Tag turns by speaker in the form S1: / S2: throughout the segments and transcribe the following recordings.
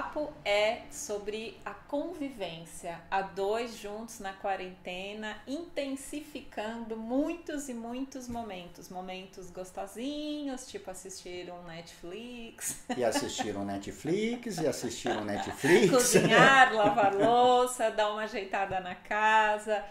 S1: papo é sobre a convivência, a dois juntos na quarentena, intensificando muitos e muitos momentos. Momentos gostosinhos, tipo assistir um Netflix.
S2: E assistiram Netflix, e assistiram Netflix.
S1: Cozinhar, lavar louça, dar uma ajeitada na casa.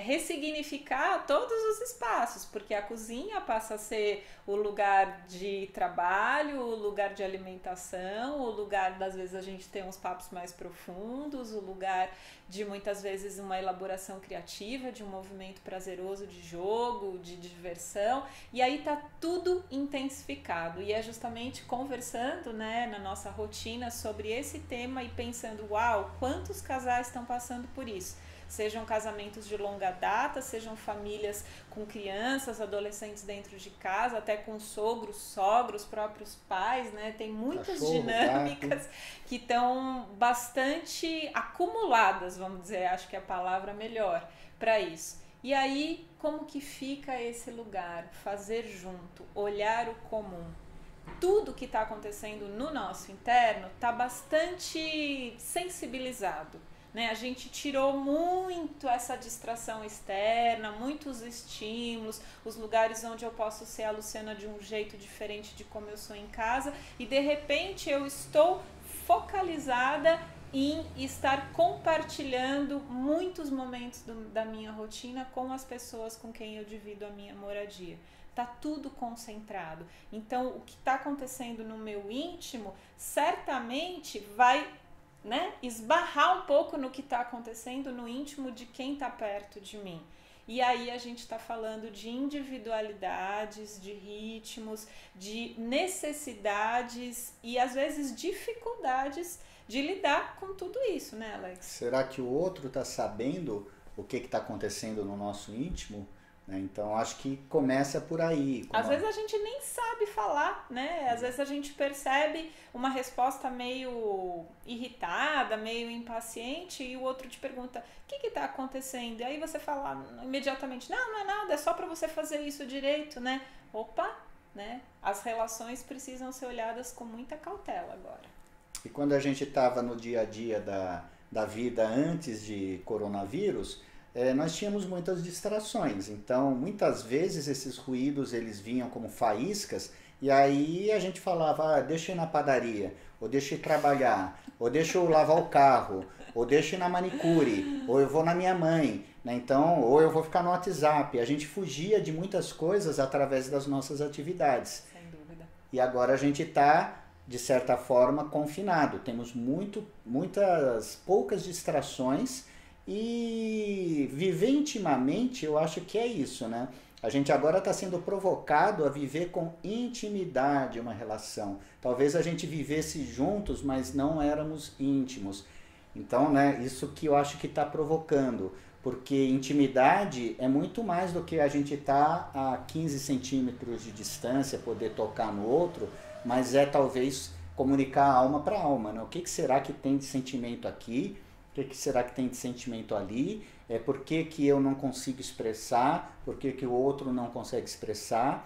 S1: Ressignificar todos os espaços, porque a cozinha passa a ser o lugar de trabalho, o lugar de alimentação, o lugar das vezes a gente ter uns papos mais profundos, o lugar de muitas vezes uma elaboração criativa, de um movimento prazeroso de jogo, de diversão, e aí tá tudo intensificado, e é justamente conversando, né, na nossa rotina sobre esse tema e pensando, uau, quantos casais estão passando por isso? Sejam casamentos de longa data, sejam famílias com crianças, adolescentes dentro de casa, até com sogros, sogros, próprios pais, né? Tem muitas dinâmicas que estão bastante acumuladas, vamos dizer, acho que é a palavra melhor para isso. E aí, como que fica esse lugar? Fazer junto, olhar o comum. Tudo que está acontecendo no nosso interno está bastante sensibilizado. Né? A gente tirou muito essa distração externa, muitos estímulos, os lugares onde eu posso ser a Luciana de um jeito diferente de como eu sou em casa, e de repente eu estou focalizada em estar compartilhando muitos momentos da minha rotina com as pessoas com quem eu divido a minha moradia. Tá tudo concentrado. Então, o que está acontecendo no meu íntimo certamente vai, né, esbarrar um pouco no que está acontecendo no íntimo de quem está perto de mim. E aí a gente está falando de individualidades, de ritmos, de necessidades e às vezes dificuldades de lidar com tudo isso, né, Alex?
S2: Será que o outro está sabendo o que está acontecendo no nosso íntimo? Então acho que começa por aí.
S1: Às vezes a gente nem sabe falar, né? Às vezes a gente percebe uma resposta meio irritada, meio impaciente, e o outro te pergunta, o que está acontecendo? E aí você fala imediatamente, não é nada, é só para você fazer isso direito, né? Opa, né? As relações precisam ser olhadas com muita cautela agora.
S2: E quando a gente estava no dia a dia da vida antes de coronavírus, nós tínhamos muitas distrações, então muitas vezes esses ruídos eles vinham como faíscas e aí a gente falava, deixa eu ir na padaria, ou deixa eu ir trabalhar, ou deixa eu lavar o carro, ou deixa eu ir na manicure, ou eu vou na minha mãe, né? Então, ou eu vou ficar no WhatsApp. A gente fugia de muitas coisas através das nossas atividades.
S1: Sem dúvida.
S2: E agora a gente está, de certa forma, confinado, temos muitas poucas distrações. E viver intimamente, eu acho que é isso, né? A gente agora está sendo provocado a viver com intimidade uma relação. Talvez a gente vivesse juntos, mas não éramos íntimos. Então, né, isso que eu acho que está provocando. Porque intimidade é muito mais do que a gente estar a 15 centímetros de distância, poder tocar no outro, mas é talvez comunicar alma para alma, né? O que será que tem de sentimento aqui? O que será que tem de sentimento ali? Por que eu não consigo expressar? Por que o outro não consegue expressar?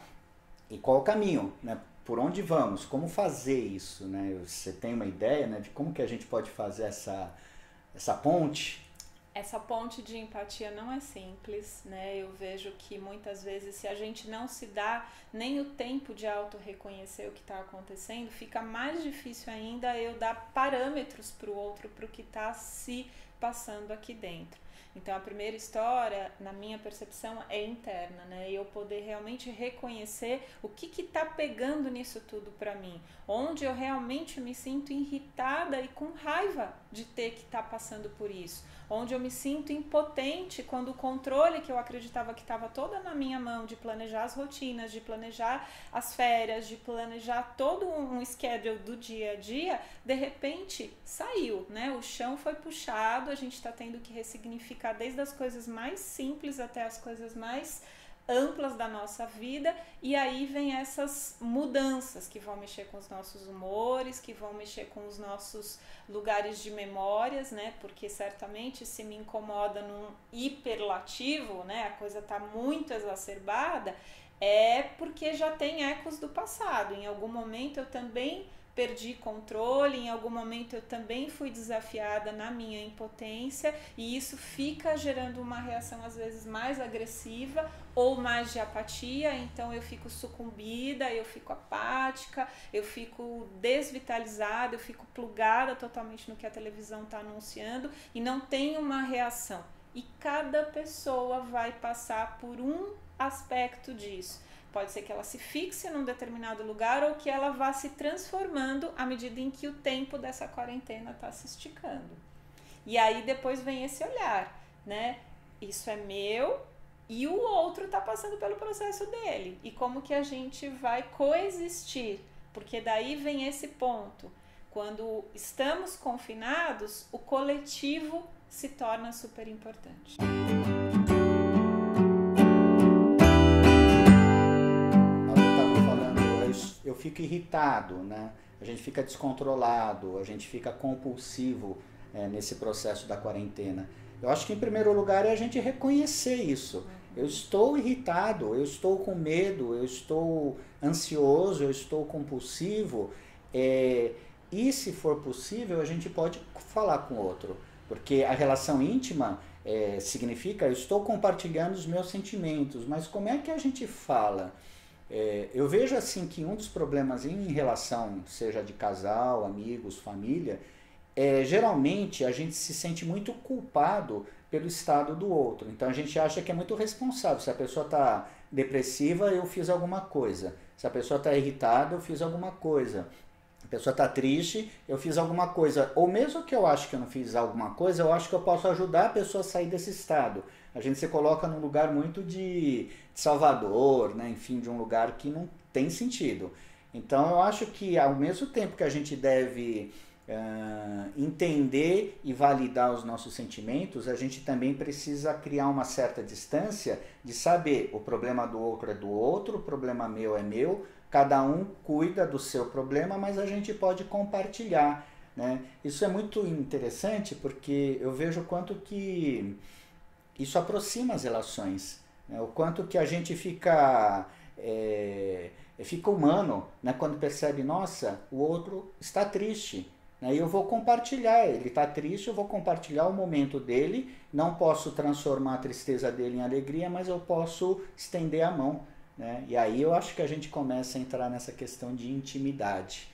S2: E qual o caminho? Né? Por onde vamos? Como fazer isso? Né? Você tem uma ideia, né, de como que a gente pode fazer essa ponte?
S1: Essa ponte de empatia não é simples, né? Eu vejo que muitas vezes, se a gente não se dá nem o tempo de auto-reconhecer o que está acontecendo, fica mais difícil ainda eu dar parâmetros para o outro, para o que está se passando aqui dentro. Então, a primeira história, na minha percepção, é interna, né? Eu poder realmente reconhecer o que está pegando nisso tudo para mim. Onde eu realmente me sinto irritada e com raiva de ter que estar passando por isso. Onde eu me sinto impotente quando o controle que eu acreditava que estava toda na minha mão, de planejar as rotinas, de planejar as férias, de planejar todo um schedule do dia a dia, de repente saiu, né? O chão foi puxado, a gente está tendo que ressignificar desde as coisas mais simples até as coisas mais amplas da nossa vida, e aí vem essas mudanças que vão mexer com os nossos humores, que vão mexer com os nossos lugares de memórias, né? Porque certamente se me incomoda num hiperlativo, né? A coisa tá muito exacerbada, é porque já tem ecos do passado. Em algum momento eu também perdi controle, em algum momento eu também fui desafiada na minha impotência, e isso fica gerando uma reação às vezes mais agressiva ou mais de apatia, então eu fico sucumbida, eu fico apática, eu fico desvitalizada, eu fico plugada totalmente no que a televisão está anunciando e não tenho uma reação. E cada pessoa vai passar por um aspecto disso. Pode ser que ela se fixe num determinado lugar ou que ela vá se transformando à medida em que o tempo dessa quarentena está se esticando. E aí depois vem esse olhar, né? Isso é meu e o outro está passando pelo processo dele. E como que a gente vai coexistir? Porque daí vem esse ponto. Quando estamos confinados, o coletivo se torna super importante.
S2: Eu fico irritado, né? A gente fica descontrolado, a gente fica compulsivo nesse processo da quarentena. Eu acho que em primeiro lugar é a gente reconhecer isso. Eu estou irritado, eu estou com medo, eu estou ansioso, eu estou compulsivo. E se for possível, a gente pode falar com o outro. Porque a relação íntima significa eu estou compartilhando os meus sentimentos, mas como é que a gente fala? Eu vejo assim que um dos problemas em relação, seja de casal, amigos, família, geralmente a gente se sente muito culpado pelo estado do outro. Então a gente acha que é muito responsável. Se a pessoa está depressiva, eu fiz alguma coisa. Se a pessoa está irritada, eu fiz alguma coisa. A pessoa está triste, eu fiz alguma coisa. Ou mesmo que eu acho que eu não fiz alguma coisa, eu acho que eu posso ajudar a pessoa a sair desse estado. A gente se coloca num lugar muito de salvador, né? Enfim, de um lugar que não tem sentido. Então eu acho que ao mesmo tempo que a gente deve entender e validar os nossos sentimentos, a gente também precisa criar uma certa distância de saber o problema do outro é do outro, o problema meu é meu, cada um cuida do seu problema, mas a gente pode compartilhar, né? Isso é muito interessante porque eu vejo o quanto que isso aproxima as relações, né? O quanto que a gente fica humano, né? Quando percebe, nossa, o outro está triste, né? E eu vou compartilhar, ele está triste, eu vou compartilhar o momento dele, não posso transformar a tristeza dele em alegria, mas eu posso estender a mão, né? E aí eu acho que a gente começa a entrar nessa questão de intimidade.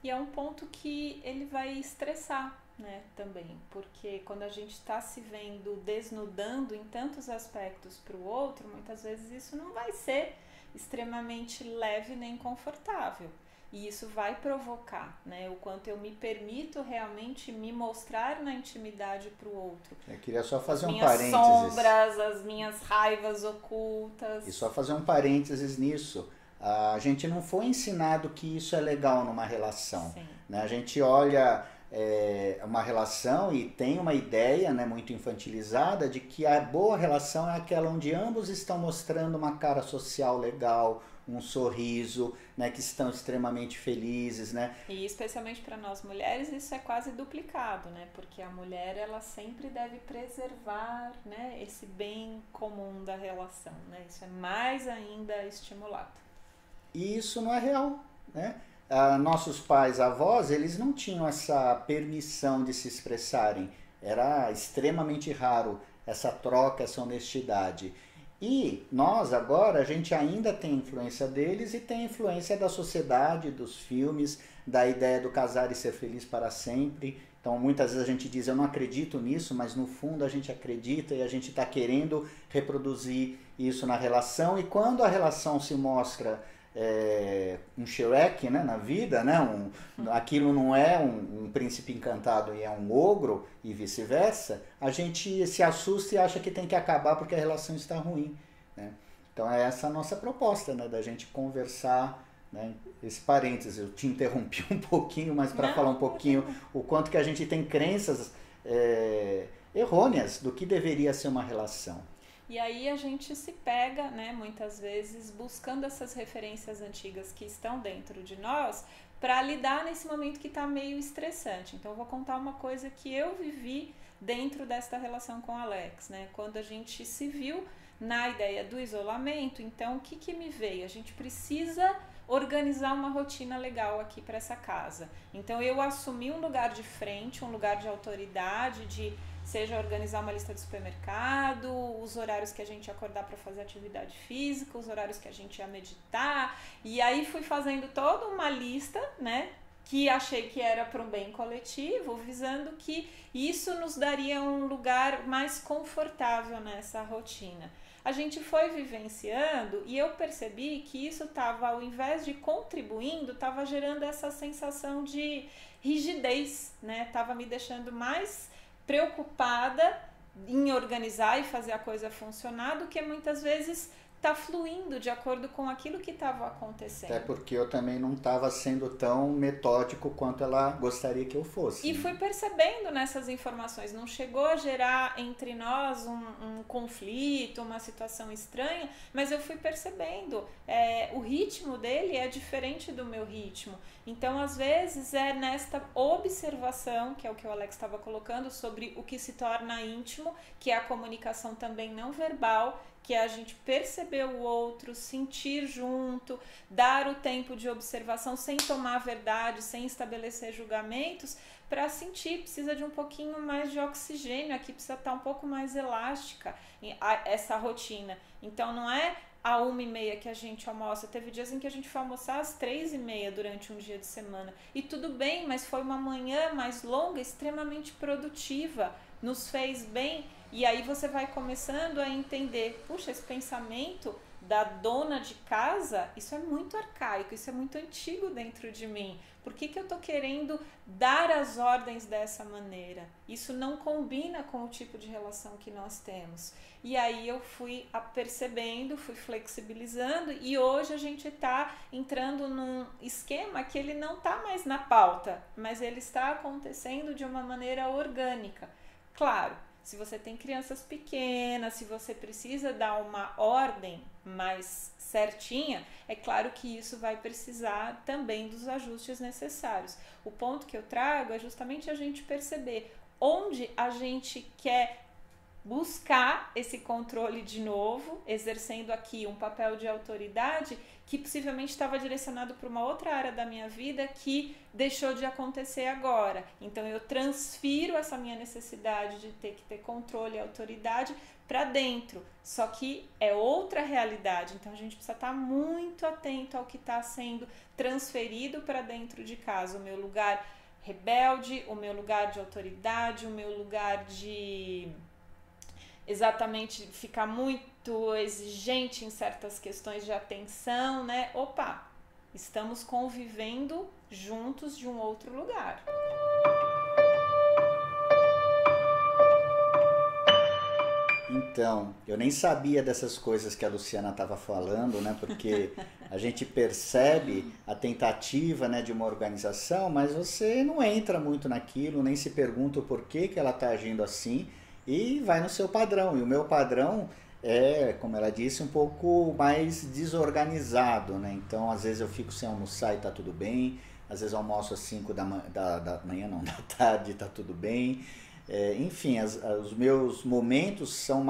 S1: E é um ponto que ele vai estressar, né, também, porque quando a gente está se vendo desnudando em tantos aspectos para o outro, muitas vezes isso não vai ser extremamente leve nem confortável. E isso vai provocar, né, o quanto eu me permito realmente me mostrar na intimidade para o outro.
S2: Eu queria só fazer um
S1: parênteses.
S2: As
S1: minhas sombras, as minhas raivas ocultas.
S2: E só fazer um parênteses nisso. A gente não foi ensinado que isso é legal numa relação. Né? A gente olha uma relação e tem uma ideia, né, muito infantilizada de que a boa relação é aquela onde ambos estão mostrando uma cara social legal, um sorriso, né, que estão extremamente felizes, né?
S1: E especialmente para nós mulheres isso é quase duplicado, né? Porque a mulher ela sempre deve preservar, né, esse bem comum da relação, né? Isso é mais ainda estimulado.
S2: E isso não é real, né? Nossos pais, avós, eles não tinham essa permissão de se expressarem. Era extremamente raro essa troca, essa honestidade. E nós agora, a gente ainda tem influência deles e tem influência da sociedade, dos filmes, da ideia do casar e ser feliz para sempre. Então muitas vezes a gente diz, eu não acredito nisso, mas no fundo a gente acredita e a gente está querendo reproduzir isso na relação. E quando a relação se mostra um Shrek, né, na vida, né, aquilo não é um príncipe encantado e é um ogro e vice-versa, a gente se assusta e acha que tem que acabar porque a relação está ruim, né? Então é essa a nossa proposta, né, da gente conversar, né, esse parênteses, eu te interrompi um pouquinho, mas para falar um pouquinho o quanto que a gente tem crenças errôneas do que deveria ser uma relação.
S1: E aí a gente se pega, né, muitas vezes, buscando essas referências antigas que estão dentro de nós para lidar nesse momento que está meio estressante. Então eu vou contar uma coisa que eu vivi dentro desta relação com o Alex, né? Quando a gente se viu na ideia do isolamento, então o que que me veio? A gente precisa organizar uma rotina legal aqui para essa casa. Então eu assumi um lugar de frente, um lugar de autoridade, de seja organizar uma lista de supermercado, os horários que a gente ia acordar para fazer atividade física, os horários que a gente ia meditar, e aí fui fazendo toda uma lista, né, que achei que era para um bem coletivo, visando que isso nos daria um lugar mais confortável nessa rotina. A gente foi vivenciando e eu percebi que isso estava, ao invés de contribuindo, estava gerando essa sensação de rigidez, né? Estava me deixando mais preocupada em organizar e fazer a coisa funcionar do que muitas vezes tá fluindo de acordo com aquilo que estava acontecendo.
S2: Até porque eu também não estava sendo tão metódico quanto ela gostaria que eu fosse.
S1: E fui percebendo nessas informações, não chegou a gerar entre nós um conflito, uma situação estranha, mas eu fui percebendo, o ritmo dele é diferente do meu ritmo. Então, às vezes, é nesta observação, que é o que o Alex estava colocando, sobre o que se torna íntimo, que é a comunicação também não verbal, que é a gente perceber o outro, sentir junto, dar o tempo de observação sem tomar a verdade, sem estabelecer julgamentos, para sentir, precisa de um pouquinho mais de oxigênio, aqui precisa estar um pouco mais elástica essa rotina. Então não é a 1h30 que a gente almoça, teve dias em que a gente foi almoçar às 3h30 durante um dia de semana, e tudo bem, mas foi uma manhã mais longa, extremamente produtiva, nos fez bem. E aí você vai começando a entender, puxa, esse pensamento da dona de casa, isso é muito arcaico, isso é muito antigo dentro de mim. Por que eu estou querendo dar as ordens dessa maneira? Isso não combina com o tipo de relação que nós temos. E aí eu fui percebendo, fui flexibilizando, e hoje a gente está entrando num esquema que ele não está mais na pauta, mas ele está acontecendo de uma maneira orgânica. Claro, se você tem crianças pequenas, se você precisa dar uma ordem mais certinha, é claro que isso vai precisar também dos ajustes necessários. O ponto que eu trago é justamente a gente perceber onde a gente quer buscar esse controle de novo, exercendo aqui um papel de autoridade que possivelmente estava direcionado para uma outra área da minha vida que deixou de acontecer agora. Então eu transfiro essa minha necessidade de ter que ter controle e autoridade para dentro, só que é outra realidade, então a gente precisa estar muito atento ao que está sendo transferido para dentro de casa, o meu lugar rebelde, o meu lugar de autoridade, o meu lugar de exatamente ficar muito exigente em certas questões de atenção, né? Opa, estamos convivendo juntos de um outro lugar.
S2: Então, eu nem sabia dessas coisas que a Luciana estava falando, né? Porque a gente percebe a tentativa, né, de uma organização, mas você não entra muito naquilo, nem se pergunta o porquê que ela está agindo assim, e vai no seu padrão. E o meu padrão é, como ela disse, um pouco mais desorganizado, né? Então, às vezes eu fico sem almoçar e tá tudo bem, às vezes eu almoço às 5 da manhã, não, da tarde, tá tudo bem. Enfim, os meus momentos são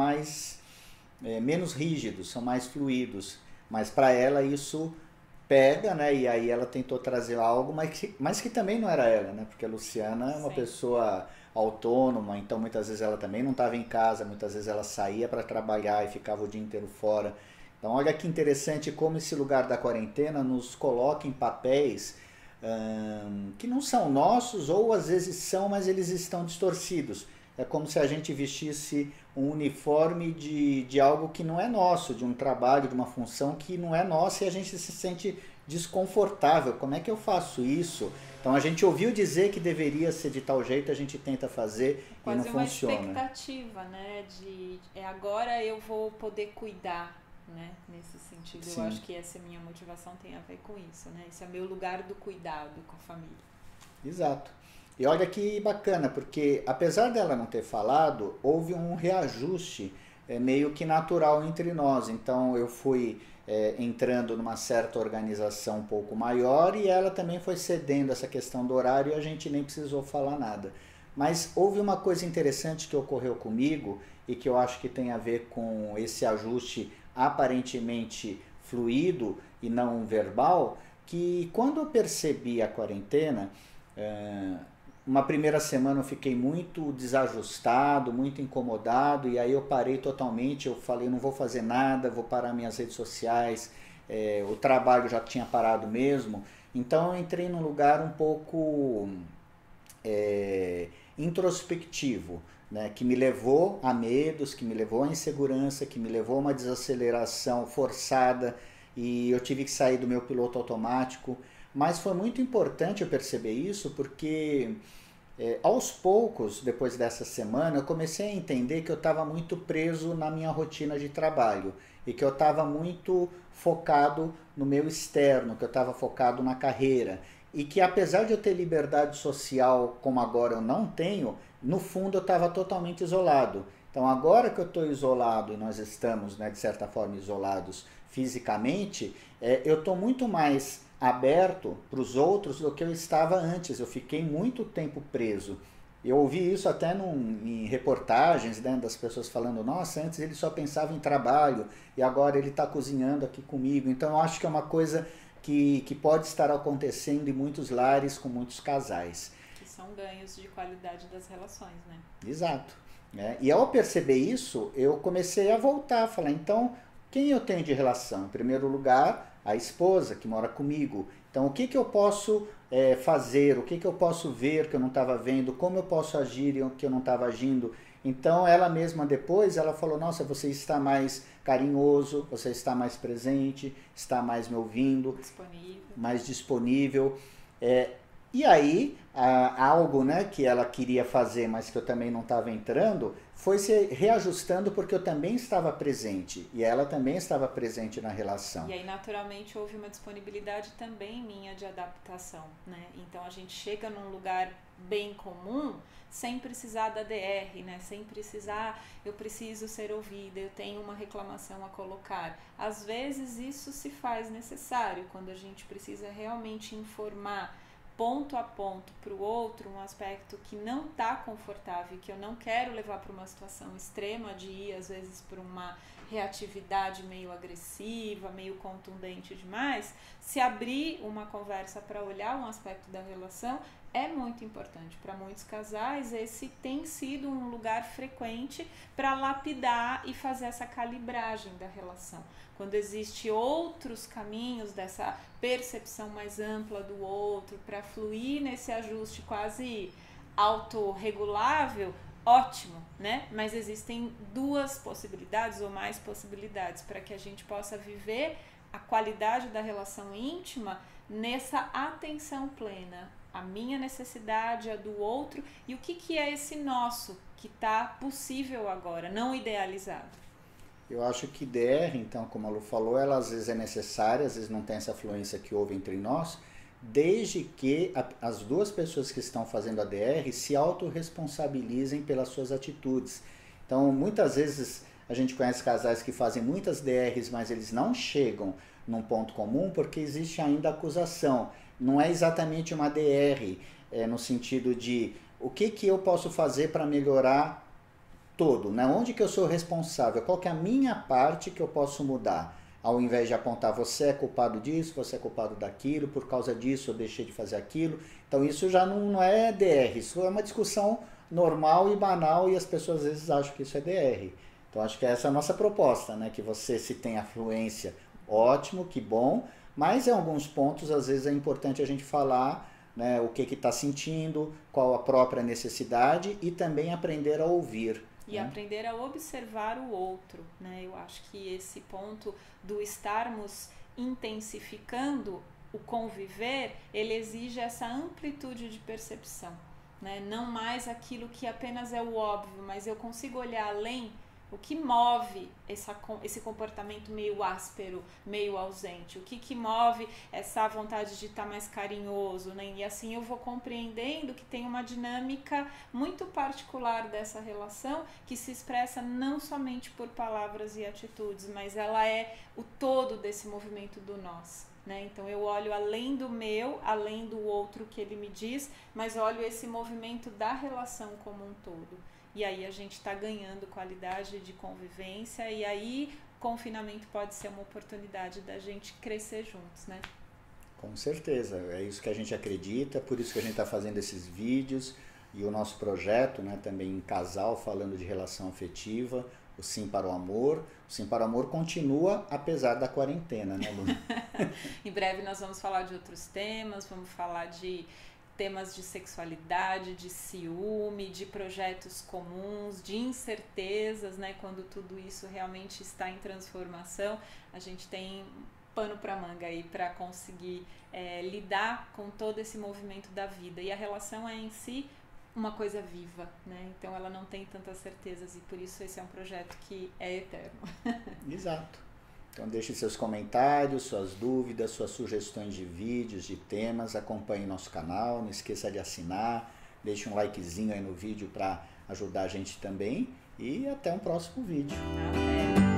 S2: menos rígidos, são mais fluidos, mas para ela isso pega, né? E aí ela tentou trazer algo, mas que também não era ela, né? Porque a Luciana é uma pessoa autônoma, então muitas vezes ela também não estava em casa, muitas vezes ela saía para trabalhar e ficava o dia inteiro fora. Então olha que interessante como esse lugar da quarentena nos coloca em papéis que não são nossos, ou às vezes são, mas eles estão distorcidos. É como se a gente vestisse um uniforme de algo que não é nosso, de um trabalho, de uma função que não é nossa, e a gente se sente desconfortável. Como é que eu faço isso? Então a gente ouviu dizer que deveria ser de tal jeito, a gente tenta fazer e não funciona.
S1: Quase uma expectativa, né? Agora eu vou poder cuidar, né? Nesse sentido. Sim. Eu acho que essa minha motivação tem a ver com isso, né? Esse é meu lugar do cuidado com a família.
S2: Exato. E olha que bacana, porque apesar dela não ter falado, houve um reajuste meio que natural entre nós. Então eu fui entrando numa certa organização um pouco maior, e ela também foi cedendo essa questão do horário, e a gente nem precisou falar nada. Mas houve uma coisa interessante que ocorreu comigo e que eu acho que tem a ver com esse ajuste aparentemente fluido e não verbal, que quando eu percebi a quarentena, uma primeira semana eu fiquei muito desajustado, muito incomodado, e aí eu parei totalmente, eu falei, não vou fazer nada, vou parar minhas redes sociais, o trabalho já tinha parado mesmo, então eu entrei num lugar um pouco introspectivo, né, que me levou a medos, que me levou a insegurança, que me levou a uma desaceleração forçada, e eu tive que sair do meu piloto automático, mas foi muito importante eu perceber isso, porque aos poucos, depois dessa semana, eu comecei a entender que eu estava muito preso na minha rotina de trabalho e que eu estava muito focado no meu externo, que eu estava focado na carreira e que apesar de eu ter liberdade social como agora eu não tenho, no fundo eu estava totalmente isolado. Então agora que eu estou isolado e nós estamos, né, de certa forma isolados fisicamente, eu estou muito mais aberto para os outros do que eu estava antes. Eu fiquei muito tempo preso. Eu ouvi isso até em reportagens, né, das pessoas falando, nossa, antes ele só pensava em trabalho e agora ele está cozinhando aqui comigo. Então eu acho que é uma coisa que pode estar acontecendo em muitos lares com muitos casais.
S1: Que são ganhos de qualidade das relações, né?
S2: Exato. E ao perceber isso, eu comecei a voltar, a falar, então, quem eu tenho de relação? Em primeiro lugar, a esposa que mora comigo. Então, o que eu posso fazer? O que eu posso ver que eu não estava vendo? Como eu posso agir que eu não estava agindo? Então, ela mesma depois, ela falou, nossa, você está mais carinhoso, você está mais presente, está mais me ouvindo, mais disponível. E aí, algo, né, que ela queria fazer, mas que eu também não estava entrando, foi se reajustando porque eu também estava presente e ela também estava presente na relação.
S1: E aí, naturalmente, houve uma disponibilidade também minha de adaptação, né? Então, a gente chega num lugar bem comum sem precisar da DR, né? Sem precisar, eu preciso ser ouvida, eu tenho uma reclamação a colocar. Às vezes, isso se faz necessário quando a gente precisa realmente informar ponto a ponto para o outro um aspecto que não está confortável, que eu não quero levar para uma situação extrema de ir às vezes para uma reatividade meio agressiva, meio contundente demais, se abrir uma conversa para olhar um aspecto da relação é muito importante. Para muitos casais esse tem sido um lugar frequente para lapidar e fazer essa calibragem da relação. Quando existem outros caminhos dessa percepção mais ampla do outro, para fluir nesse ajuste quase autorregulável, ótimo, né? Mas existem duas possibilidades ou mais possibilidades para que a gente possa viver a qualidade da relação íntima nessa atenção plena. A minha necessidade, a do outro e o que é esse nosso que está possível agora, não idealizado.
S2: Eu acho que DR, então, como a Lu falou, ela às vezes é necessária, às vezes não tem essa fluência que houve entre nós, desde que as duas pessoas que estão fazendo a DR se autorresponsabilizem pelas suas atitudes. Então, muitas vezes a gente conhece casais que fazem muitas DRs, mas eles não chegam num ponto comum porque existe ainda acusação. Não é exatamente uma DR, no sentido de o que eu posso fazer para melhorar todo, né? Onde que eu sou responsável, qual que é a minha parte que eu posso mudar, ao invés de apontar você é culpado disso, você é culpado daquilo, por causa disso eu deixei de fazer aquilo. Então isso já não é DR, isso é uma discussão normal e banal e as pessoas às vezes acham que isso é DR. Então acho que essa é a nossa proposta, né? Que você se tem afluência, ótimo, que bom, mas em alguns pontos às vezes é importante a gente falar, né, o que está sentindo, qual a própria necessidade e também aprender a ouvir.
S1: E aprender a observar o outro, né? Eu acho que esse ponto do estarmos intensificando o conviver, ele exige essa amplitude de percepção, né? Não mais aquilo que apenas é o óbvio, mas eu consigo olhar além O que move esse comportamento meio áspero, meio ausente? O que move essa vontade de estar mais carinhoso, né? E assim eu vou compreendendo que tem uma dinâmica muito particular dessa relação que se expressa não somente por palavras e atitudes, mas ela é o todo desse movimento do nós. Né? Então eu olho além do meu, além do outro que ele me diz, mas olho esse movimento da relação como um todo. E aí a gente está ganhando qualidade de convivência e aí confinamento pode ser uma oportunidade da gente crescer juntos, né?
S2: Com certeza, é isso que a gente acredita, por isso que a gente está fazendo esses vídeos e o nosso projeto, né, também em casal, falando de relação afetiva, o Sim para o Amor. O Sim para o Amor continua apesar da quarentena, né, Lu?
S1: Em breve nós vamos falar de outros temas, vamos falar de temas de sexualidade, de ciúme, de projetos comuns, de incertezas, né? Quando tudo isso realmente está em transformação, a gente tem pano para manga aí para conseguir lidar com todo esse movimento da vida. E a relação é em si uma coisa viva, né? Então ela não tem tantas certezas e por isso esse é um projeto que é eterno.
S2: Exato. Então deixe seus comentários, suas dúvidas, suas sugestões de vídeos, de temas, acompanhe nosso canal, não esqueça de assinar, deixe um likezinho aí no vídeo para ajudar a gente também e até um próximo vídeo.
S1: Até.